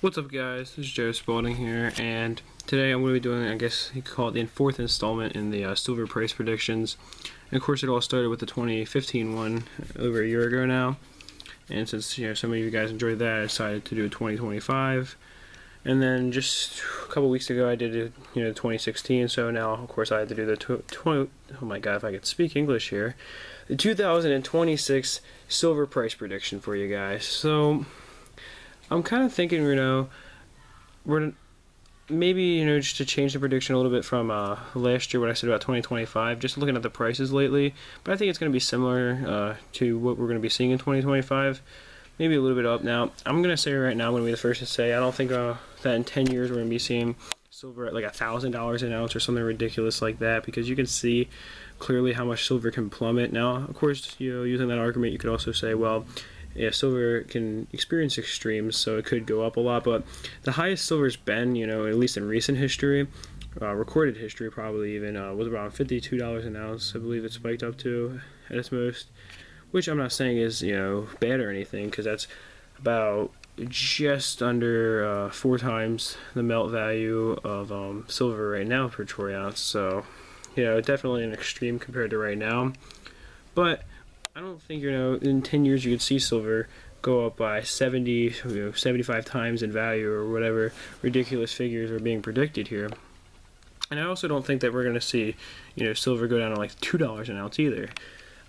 What's up, guys? This is Joe Spalding here, and today I'm going to be doing, I guess you could call it the fourth installment in the silver price predictions. And of course, it all started with the 2015 one over a year ago now. And since some of you guys enjoyed that, I decided to do a 2025. And then just a couple weeks ago, I did 2016. So now, of course, I had to do the 20. Oh my God, if I could speak English here, the 2026 silver price prediction for you guys. So I'm kind of thinking, we're maybe, just to change the prediction a little bit from last year, what I said about 2025, just looking at the prices lately. But I think it's going to be similar to what we're going to be seeing in 2025, maybe a little bit up. Now, I'm going to say right now, I'm going to be the first to say, I don't think that in 10 years we're going to be seeing silver at like $1,000 an ounce or something ridiculous like that, because you can see clearly how much silver can plummet. Now, of course, using that argument, you could also say, well, yeah, silver can experience extremes, so it could go up a lot, but the highest silver's been, at least in recent history, recorded history probably even, was around $52 an ounce. I believe it spiked up to at its most, which I'm not saying is, bad or anything, because that's about just under 4 times the melt value of silver right now per troy ounce, so, definitely an extreme compared to right now, but I don't think, in 10 years you could see silver go up by 75 times in value or whatever ridiculous figures are being predicted here. And I also don't think that we're going to see, silver go down to like $2 an ounce either.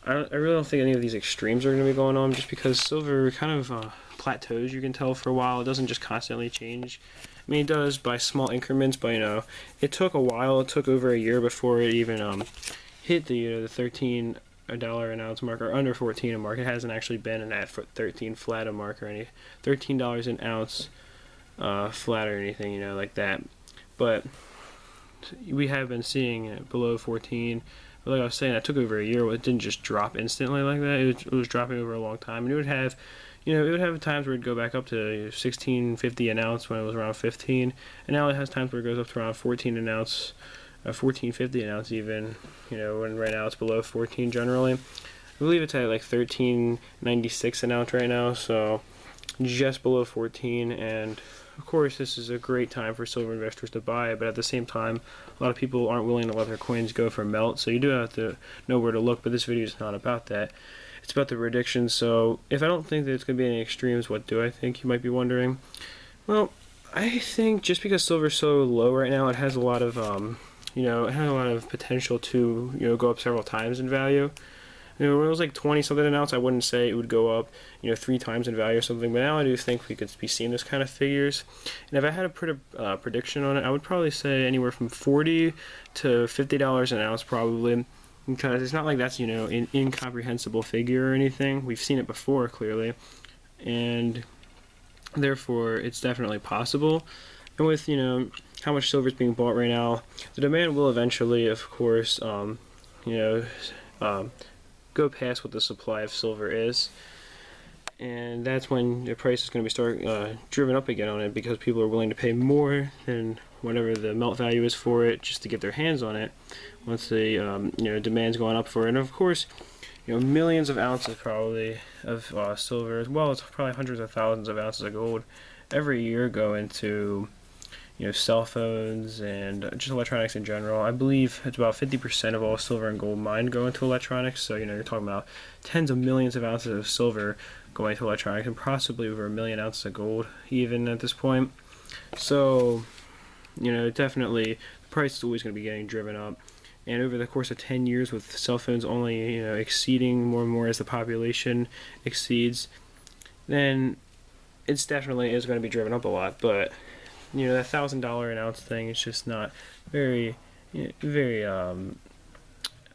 I really don't think any of these extremes are going to be going on, just because silver kind of plateaus, you can tell, for a while. It doesn't just constantly change. I mean, it does by small increments, but, it took a while. It took over a year before it even hit the 13 $1 an ounce mark, or under 14 a mark. It hasn't actually been in that 13 flat a mark, or any $13 an ounce flat or anything, like that. But we have been seeing it below 14. But like I was saying, that took over a year. It didn't just drop instantly like that. It was dropping over a long time, and it would have, times where it'd go back up to $16.50 an ounce when it was around 15, and now it has times where it goes up to around 14 an ounce. $14.50 an ounce even, when right now it's below 14 generally. I believe it's at like $13.96 an ounce right now, so just below 14. And of course, this is a great time for silver investors to buy, but at the same time, a lot of people aren't willing to let their coins go for melt, so you do have to know where to look. But this video is not about that. It's about the predictions. So if I don't think that it's going to be any extremes, what do I think, you might be wondering? Well, I think just because silver's so low right now, it has a lot of it had a lot of potential to, go up several times in value. When it was like 20 something an ounce, I wouldn't say it would go up, 3 times in value or something, but now I do think we could be seeing this kind of figures. And if I had to put a prediction on it, I would probably say anywhere from $40 to $50 an ounce probably, because it's not like that's, an incomprehensible figure or anything. We've seen it before, clearly, and therefore it's definitely possible. And with, how much silver is being bought right now, the demand will eventually, of course, go past what the supply of silver is. And that's when the price is going to be driven up again on it, because people are willing to pay more than whatever the melt value is for it just to get their hands on it once the, demand's going up for it. And of course, millions of ounces probably of silver, as well as probably hundreds of thousands of ounces of gold every year go into cell phones and just electronics in general. I believe it's about 50% of all silver and gold mined go into electronics, so you're talking about tens of millions of ounces of silver going into electronics, and possibly over 1 million ounces of gold even at this point. So definitely the price is always going to be getting driven up, and over the course of 10 years, with cell phones only exceeding more and more as the population exceeds, then it's definitely is going to be driven up a lot. But that $1,000 an ounce thing is just not very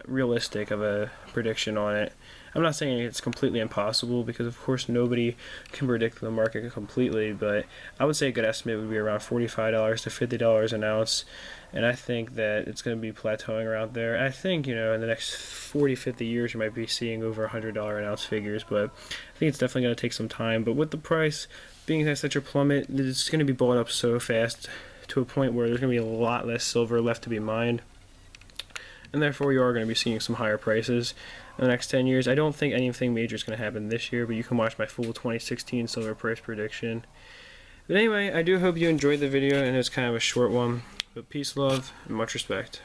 realistic of a prediction on it. I'm not saying it's completely impossible, because of course nobody can predict the market completely, but I would say a good estimate would be around $45 to $50 an ounce, and I think that it's going to be plateauing around there. I think, in the next 40-50 years you might be seeing over $100 an ounce figures, but I think it's definitely going to take some time. But with the price being at such a plummet, it's going to be bought up so fast to a point where there's going to be a lot less silver left to be mined, and therefore you are going to be seeing some higher prices in the next 10 years. I don't think anything major is going to happen this year, but you can watch my full 2016 silver price prediction But anyway, I do hope you enjoyed the video, and it was kind of a short one. But peace, love, and much respect.